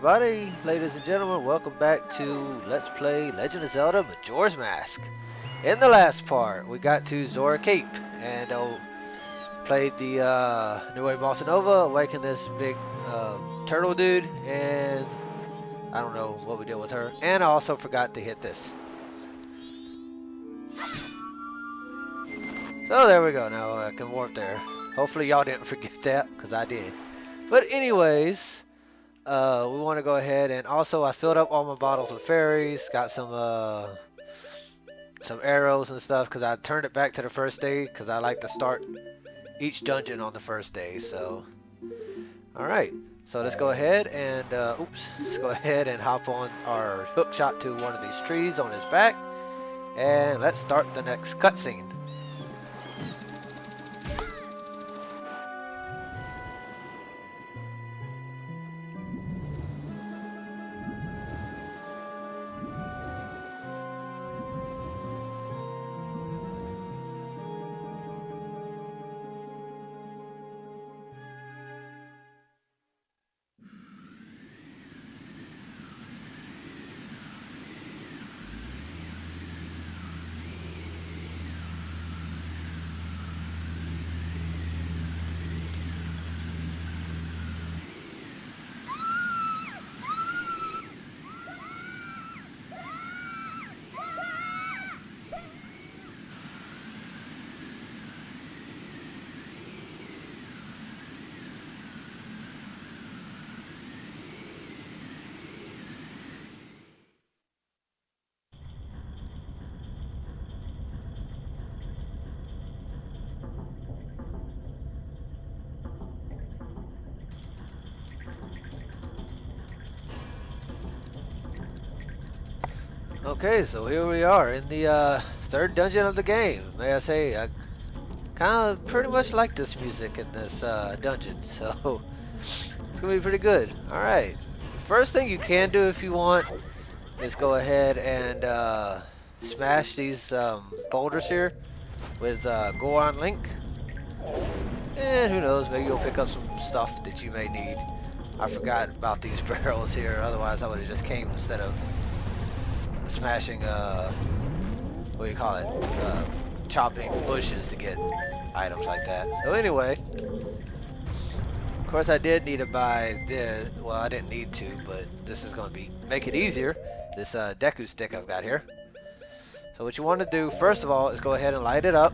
everybody, ladies and gentlemen, welcome back to Let's Play Legend of Zelda Majora's Mask. In the last part, we got to Zora Cape and played the New Wave Bossa Nova, awakened this big turtle dude, and I don't know what we did with her. And I also forgot to hit this. So there we go, now I can warp there. Hopefully y'all didn't forget that, because I did. But anyways... we want to go ahead and also I filled up all my bottles of fairies, got some arrows and stuff because I turned it back to the first day because I like to start each dungeon on the first day. So, all right, so let's go ahead and let's go ahead and hop on our hook shot to one of these trees on his back, and let's start the next cutscene. Okay, so here we are in the third dungeon of the game. May I say, I kind of pretty much like this music in this dungeon, so it's gonna be pretty good. All right, first thing you can do if you want is go ahead and smash these boulders here with Goron Link, and who knows, maybe you'll pick up some stuff that you may need. I forgot about these barrels here, otherwise I would have just came instead of smashing what do you call it, chopping bushes to get items like that. So anyway, of course I did need to buy this. Well, I didn't need to, but this is going to make it easier, this Deku stick I've got here. So what you want to do first of all is go ahead and light it up,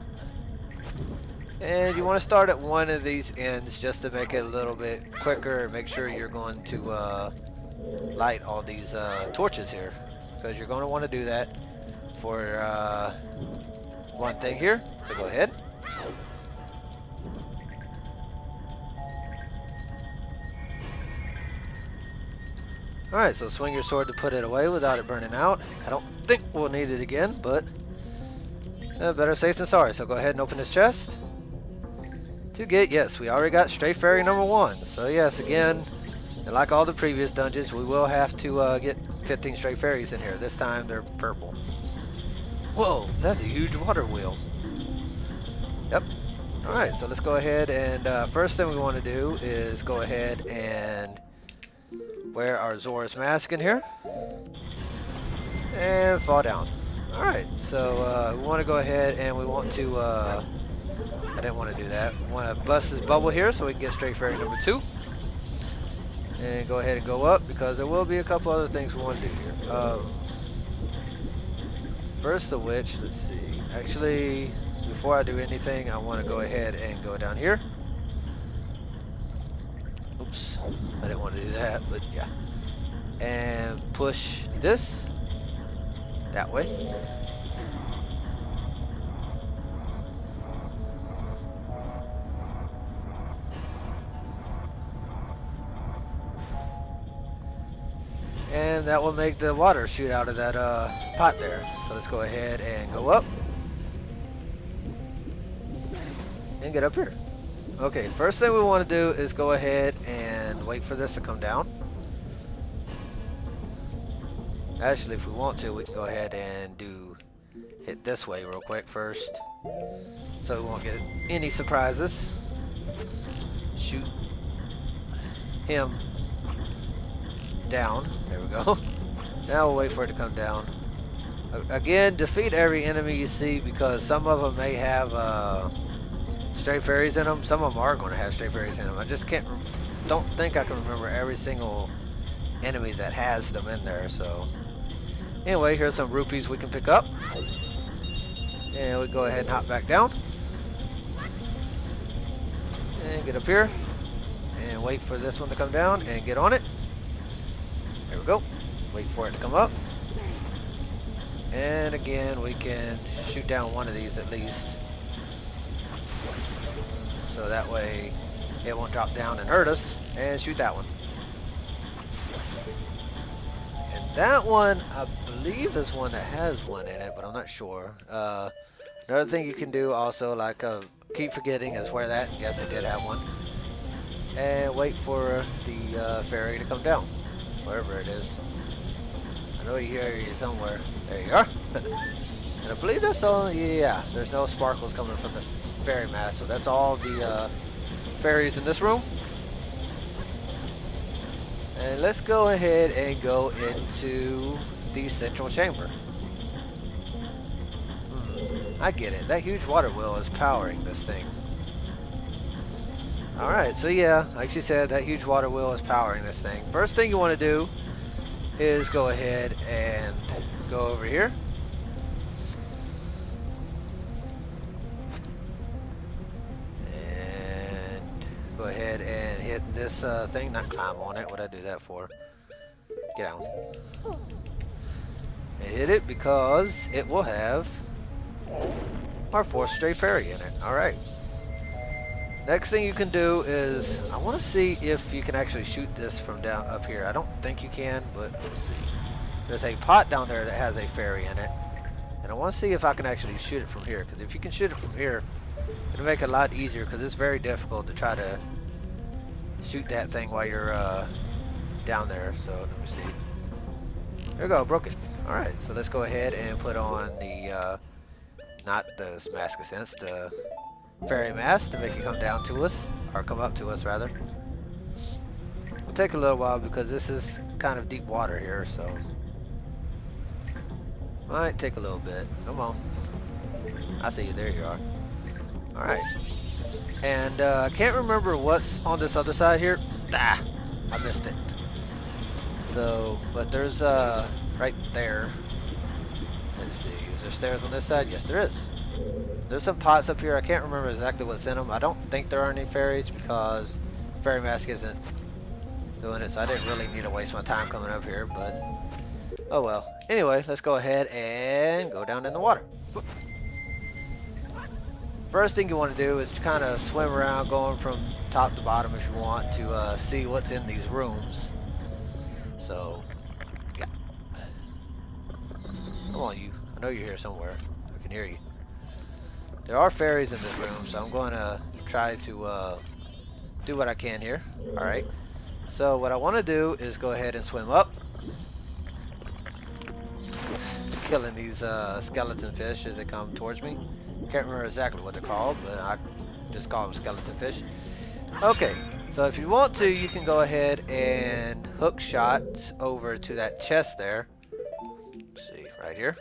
and you want to start at one of these ends just to make it a little bit quicker and make sure you're going to light all these torches here, because you're going to want to do that for one thing here. So go ahead. Alright, so swing your sword to put it away without it burning out. I don't think we'll need it again, but better safe than sorry. So go ahead and open this chest. To get, yes, we already got Stray Fairy number 1. So yes, again, and like all the previous dungeons, we will have to get 15 Stray Fairies in here. This time they're purple. Whoa, that's a huge water wheel. Yep. Alright, so let's go ahead and first thing we want to do is go ahead and wear our Zora's mask in here. And fall down. Alright, so we want to go ahead and we want to, I didn't want to do that. We want to bust this bubble here so we can get Stray Fairy number 2. And go ahead and go up, because there will be a couple other things we want to do here. First of which, let's see. Actually, before I do anything, I want to go ahead and go down here. Oops, I didn't want to do that, but yeah. And push this that way. And that will make the water shoot out of that pot there. So let's go ahead and go up. And get up here. Okay, first thing we want to do is go ahead and wait for this to come down. Actually, if we want to, we can go ahead and hit this way real quick first. So we won't get any surprises. Shoot him down. There we go. Now we'll wait for it to come down. Again, defeat every enemy you see because some of them may have stray fairies in them. Some of them are going to have stray fairies in them. I just don't think I can remember every single enemy that has them in there. So anyway, here's some rupees we can pick up. And we go ahead and hop back down. And get up here. And wait for this one to come down and get on it. There we go. Wait for it to come up. And again, we can shoot down one of these at least. So that way it won't drop down and hurt us. And shoot that one. And that one, I believe, is one that has one in it, but I'm not sure. Another thing you can do also, like keep forgetting, is wear that. Yes, it did have one. And wait for the fairy to come down, wherever it is. I know you hear you somewhere. There you are. And I believe that's all. Yeah, there's no sparkles coming from the fairy mask, so that's all the fairies in this room. And let's go ahead and go into the central chamber. I get it. That huge water wheel is powering this thing. Alright, so yeah, like she said, that huge water wheel is powering this thing. First thing you want to do is go ahead and go over here. And go ahead and hit this thing, not climb on it. What'd I do that for? Get out. And hit it because it will have our fourth stray fairy in it. Alright. Next thing you can do is, I want to see if you can actually shoot this from down up here. I don't think you can, but let's see. There's a pot down there that has a fairy in it. And I want to see if I can actually shoot it from here. Because if you can shoot it from here, it'll make it a lot easier. Because it's very difficult to try to shoot that thing while you're down there. So let me see. There we go, broke it. Alright, so let's go ahead and put on the, not the mask of sense, the fairy mask to make it come down to us, or come up to us rather. It'll take a little while because this is kind of deep water here, so might take a little bit. Come on, I see you. There you are. All right, and I can't remember what's on this other side here. Ah, I missed it. So, but there's right there. Let's see. Is there stairs on this side? Yes, there is. There's some pots up here. I can't remember exactly what's in them. I don't think there are any fairies because fairy mask isn't doing it, so I didn't really need to waste my time coming up here, but oh well. Anyway, let's go ahead and go down in the water. First thing you want to do is to kind of swim around, going from top to bottom if you want to see what's in these rooms. So, yeah. Come on, you. I know you're here somewhere. I can hear you. There are fairies in this room, so I'm going to try to do what I can here. Alright. So what I want to do is go ahead and swim up. Killing these skeleton fish as they come towards me. Can't remember exactly what they're called, but I just call them skeleton fish. Okay, so if you want to, you can go ahead and hook shots over to that chest there. Let's see, right here.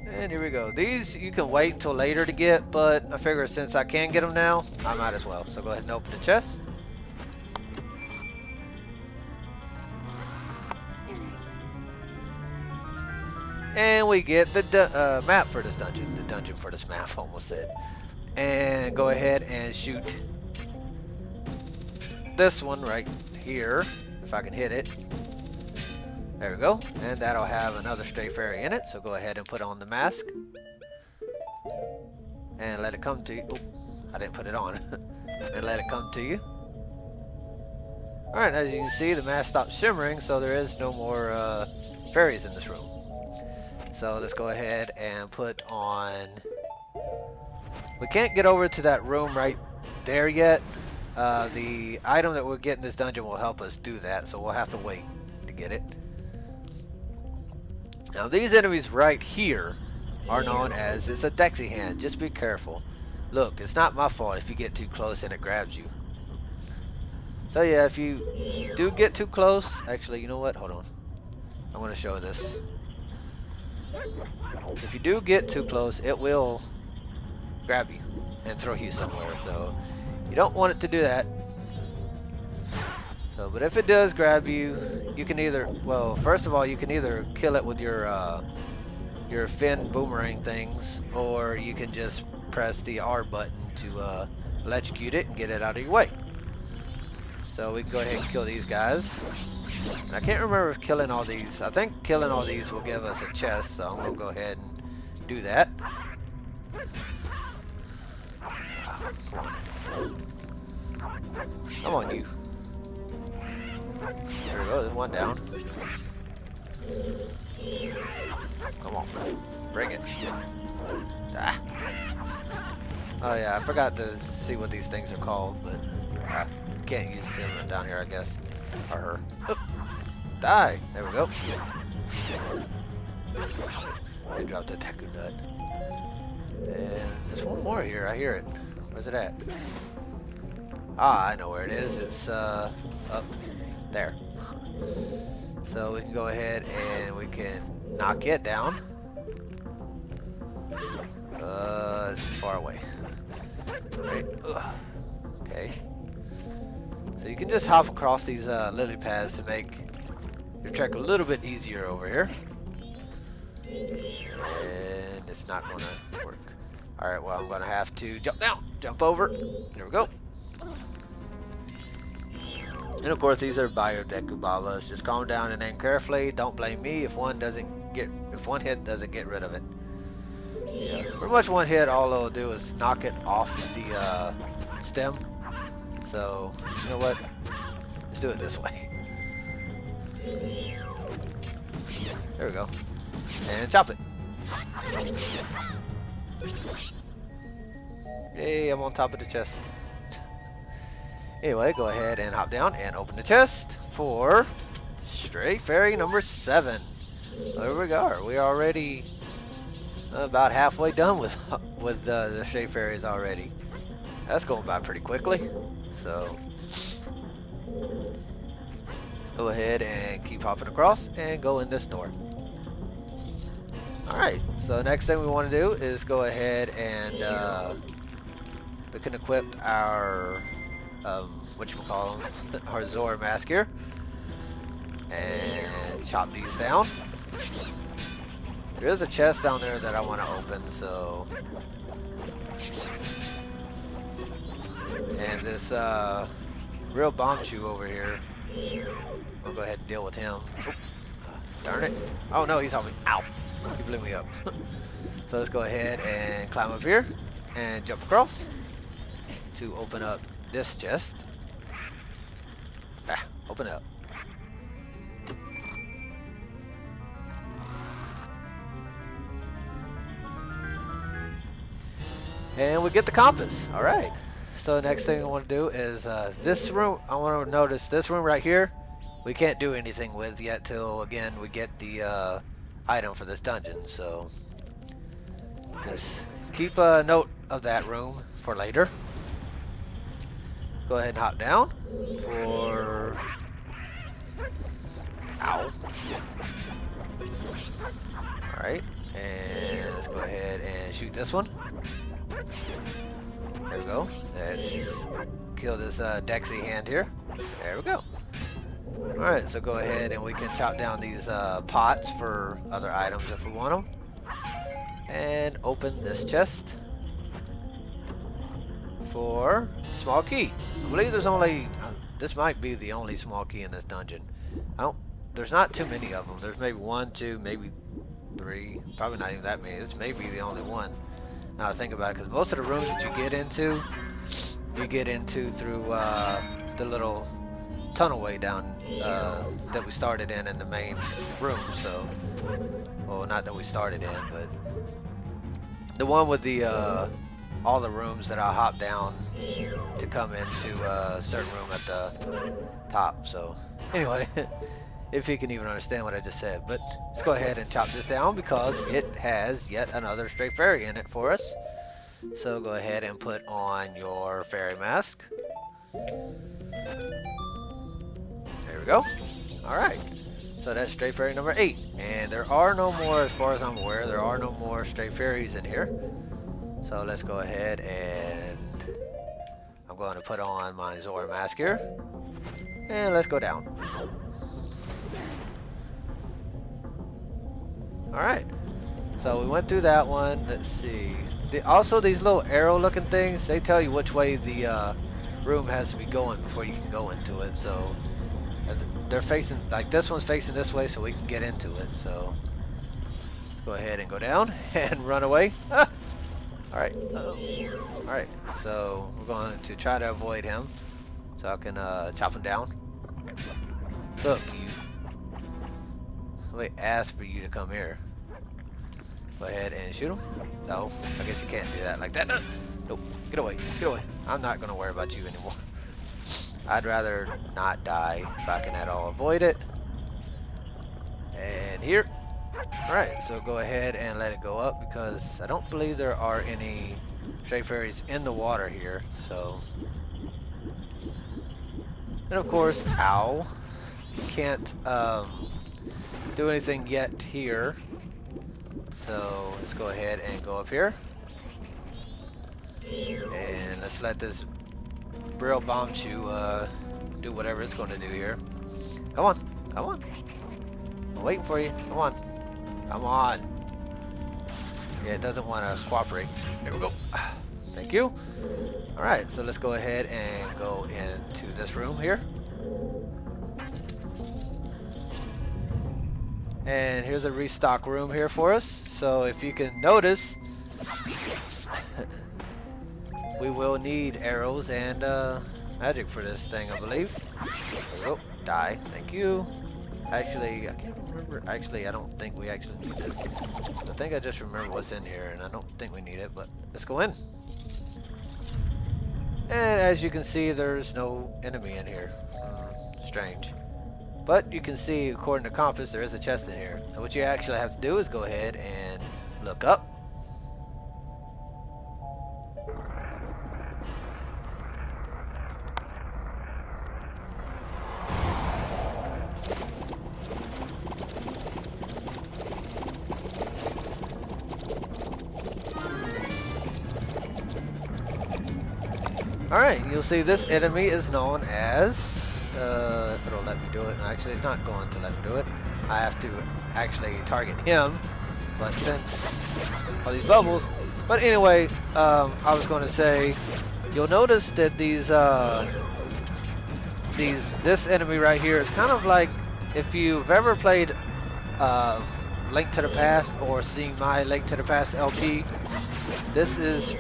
And here we go. These you can wait until later to get, but I figure since I can get them now, I might as well. So go ahead and open the chest. And we get the map for this dungeon. The dungeon for this map, almost said. And go ahead and shoot this one right here, if I can hit it. There we go, and that'll have another stray fairy in it, so go ahead and put on the mask. And let it come to you. Oh, I didn't put it on. And let it come to you. Alright, as you can see, the mask stopped shimmering, so there is no more fairies in this room. So let's go ahead and put on... We can't get over to that room right there yet. The item that we'll get in this dungeon will help us do that, so we'll have to wait to get it. Now these enemies right here are known as, it's a Dexy hand, just be careful. Look, it's not my fault if you get too close and it grabs you. So yeah, if you do get too close, actually, you know what? Hold on. I'm going to show this. If you do get too close, it will grab you and throw you somewhere. So you don't want it to do that. So, but if it does grab you, you can either, well, first of all, you can either kill it with your fin boomerang things, or you can just press the R button to electrocute it and get it out of your way. So we can go ahead and kill these guys. And I can't remember if killing all these, I think killing all these will give us a chest, so I'm going to go ahead and do that. Come on, you. There we go, there's one down. Come on, bring it. Ah. Oh yeah, I forgot to see what these things are called, but I can't use them down here, I guess. Or her. Oh. Die! There we go. They dropped the Deku Nut. And there's one more here, I hear it. Where's it at? Ah, I know where it is. It's up there. So we can go ahead and we can knock it down. It's far away. Right. Ugh. Okay. So you can just hop across these lily pads to make your trek a little bit easier over here. And it's not going to work. Alright, well, I'm going to have to jump down. Jump over. There we go. And of course, these are Biodecubabas. Just calm down and aim carefully. Don't blame me if one hit doesn't get rid of it. Yeah, pretty much one hit, all it'll do is knock it off the stem. So, you know what? Let's do it this way. There we go. And chop it. Hey, I'm on top of the chest. Anyway, go ahead and hop down and open the chest for Stray Fairy number 7. There we go. We're already about halfway done with the Stray Fairies already. That's going by pretty quickly. So go ahead and keep hopping across and go in this door. Alright, so next thing we want to do is go ahead and we can equip our whatchamacallem, our Zora mask here. And chop these down. There is a chest down there that I want to open, so. And this real bomb chew over here, I'll go ahead and deal with him. Oh, darn it. Oh no, he's on me. Ow. He blew me up. So let's go ahead and climb up here and jump across to open up this chest. Ah, open up. And we get the compass. Alright. So the next thing I want to do is this room. I want to notice this room right here. We can't do anything with yet till, again, we get the item for this dungeon. So just keep a note of that room for later. Go ahead and hop down for... Ow. Alright. And let's go ahead and shoot this one. There we go. Let's kill this Dexy hand here. There we go. Alright, so go ahead and we can chop down these pots for other items if we want them. And open this chest for small key. I believe there's only... this might be the only small key in this dungeon. There's not too many of them. There's maybe 1, 2, maybe 3. Probably not even that many. This may be the only one. Now I think about it, because most of the rooms that you get into through the little tunnelway down that we started in the main room. So, well, not that we started in, but the one with the all the rooms that I hop down to come into a certain room at the top. So, anyway, if you can even understand what I just said. But let's go ahead and chop this down because it has yet another Stray Fairy in it for us. So go ahead and put on your fairy mask. There we go. Alright. So that's stray fairy number 8. And there are no more, as far as I'm aware, there are no more stray fairies in here. So let's go ahead and I'm going to put on my Zora mask here. And let's go down. Alright. So we went through that one. Let's see. Also, these little arrow looking things, they tell you which way the room has to be going before you can go into it. So they're facing, like this one's facing this way so we can get into it. So go ahead and go down and run away. Ah! Alright. Alright. So we're going to try to avoid him so I can chop him down. Look, you. Somebody asked for you to come here. Go ahead and shoot him. No, I guess you can't do that like that. No. Nope. Get away. Get away. I'm not going to worry about you anymore. I'd rather not die if I can at all avoid it. And here. Alright, so go ahead and let it go up because I don't believe there are any stray fairies in the water here. So, and of course, ow. You can't do anything yet here. So let's go ahead and go up here. And let's let this Brill Bomb Chew do whatever it's going to do here. Come on. Come on. I'm waiting for you. Come on. Come on. Yeah, it doesn't want to cooperate. There we go. Thank you. Alright, so let's go ahead and go into this room here. And here's a restock room here for us. So if you can notice, we will need arrows and magic for this thing, I believe. Oh, die. Thank you. Actually, I can't remember. Actually, I don't think we actually need this. I think I just remember what's in here, and I don't think we need it, but let's go in. And as you can see, there's no enemy in here. Strange. But you can see, according to compass, there is a chest in here. So what you actually have to do is go ahead and look up. Alright, you'll see this enemy is known as, if it'll let me do it, actually it's not going to let me do it. I have to actually target him, but since all these bubbles, but anyway, I was going to say, you'll notice that this enemy right here is kind of like, if you've ever played Link to the Past or seen my Link to the Past LP, this is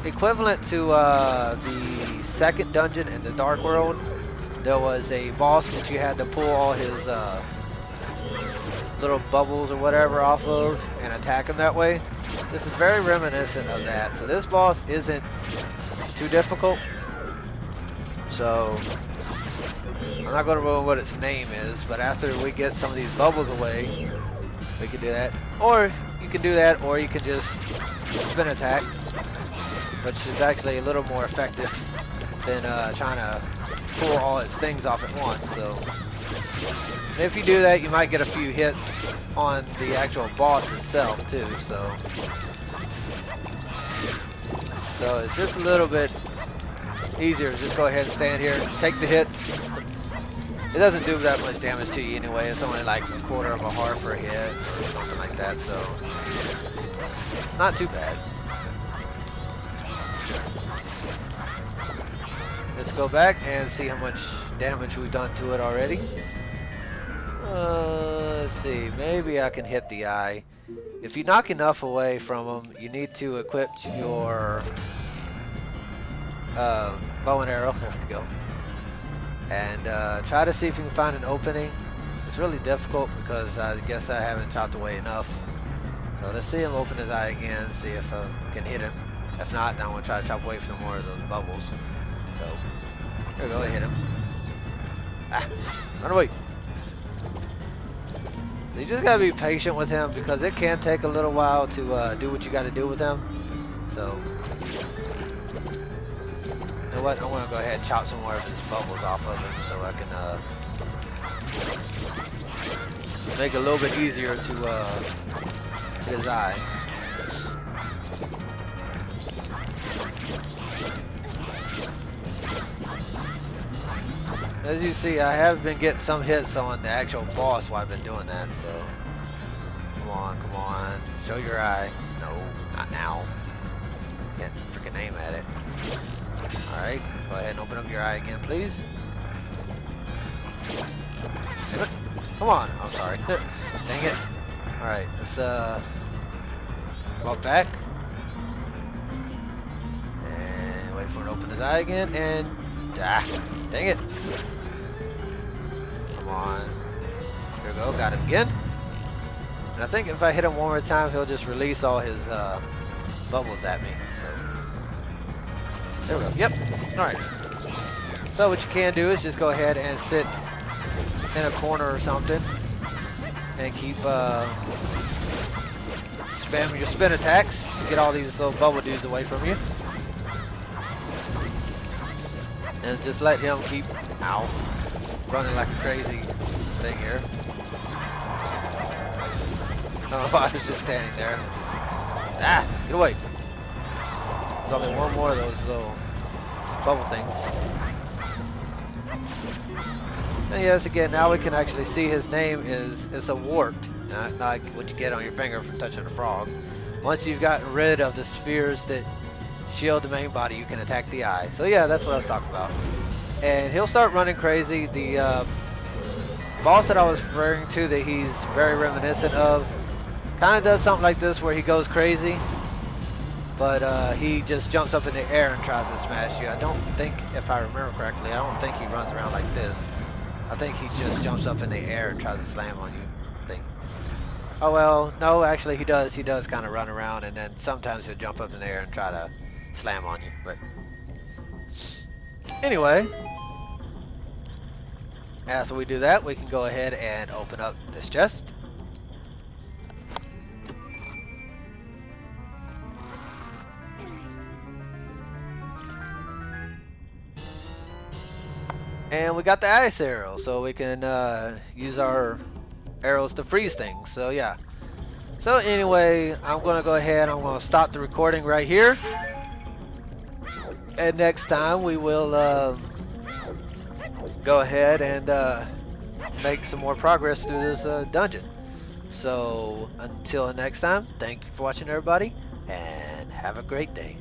equivalent to the second dungeon in the Dark World. There was a boss that you had to pull all his little bubbles or whatever off of and attack him that way. This is very reminiscent of that. So this boss isn't too difficult. So I'm not going to ruin what its name is, but after we get some of these bubbles away, we can do that. Or you can do that, or you can just spin attack, which is actually a little more effective than trying to pull all its things off at once. So if you do that, you might get a few hits on the actual boss itself too. So it's just a little bit easier to just go ahead and stand here, take the hits. It doesn't do that much damage to you anyway. It's only like a quarter of a heart per hit or something like that. So not too bad. Let's go back and see how much damage we've done to it already. Let's see, maybe I can hit the eye. If you knock enough away from them, you need to equip your bow and arrow. There we go. And try to see if you can find an opening. It's really difficult because I guess I haven't chopped away enough. So let's see him open his eye again, see if I can hit him. If not, then I'm going to try to chop away some more of those bubbles. So, there we go, hit him. Ah, run away. So you just got to be patient with him because it can take a little while to do what you got to do with him. So, and know what? I want to go ahead and chop some more of his bubbles off of him so I can make it a little bit easier to hit his eye. As you see, I have been getting some hits on the actual boss while I've been doing that, so come on, show your eye. No, not now. Can't freaking aim at it. Alright, go ahead and open up your eye again, please. Come on, I'm sorry. Dang it. Alright, let's walk back. And wait for him to open his eye again, and dang it. Come on. Here we go, got him again. And I think if I hit him one more time, he'll just release all his bubbles at me. So there we go. Yep. Alright. So what you can do is just go ahead and sit in a corner or something and keep spamming your spin attacks to get all these little bubble dudes away from you. And just let him keep running like a crazy thing here. Oh, I was just standing there. Get away. There's only one more of those little bubble things. And yes, again, now we can actually see his name is a wart, not like what you get on your finger from touching a frog. Once you've gotten rid of the spheres that shield the main body, you can attack the eye. So yeah, that's what I was talking about. And he'll start running crazy. The boss that I was referring to that he's very reminiscent of kind of does something like this where he goes crazy, but he just jumps up in the air and tries to smash you. I don't think, if I remember correctly, I don't think he runs around like this. I think he just jumps up in the air and tries to slam on you, I think. Oh well, no, actually he does kind of run around, and then sometimes he'll jump up in the air and try to slam on you. But anyway, after we do that, we can go ahead and open up this chest. And we got the ice arrow, so we can use our arrows to freeze things. So yeah. So anyway, I'm gonna go ahead. I'm gonna stop the recording right here. And next time we will go ahead and make some more progress through this dungeon. So until next time, thank you for watching, everybody, and have a great day.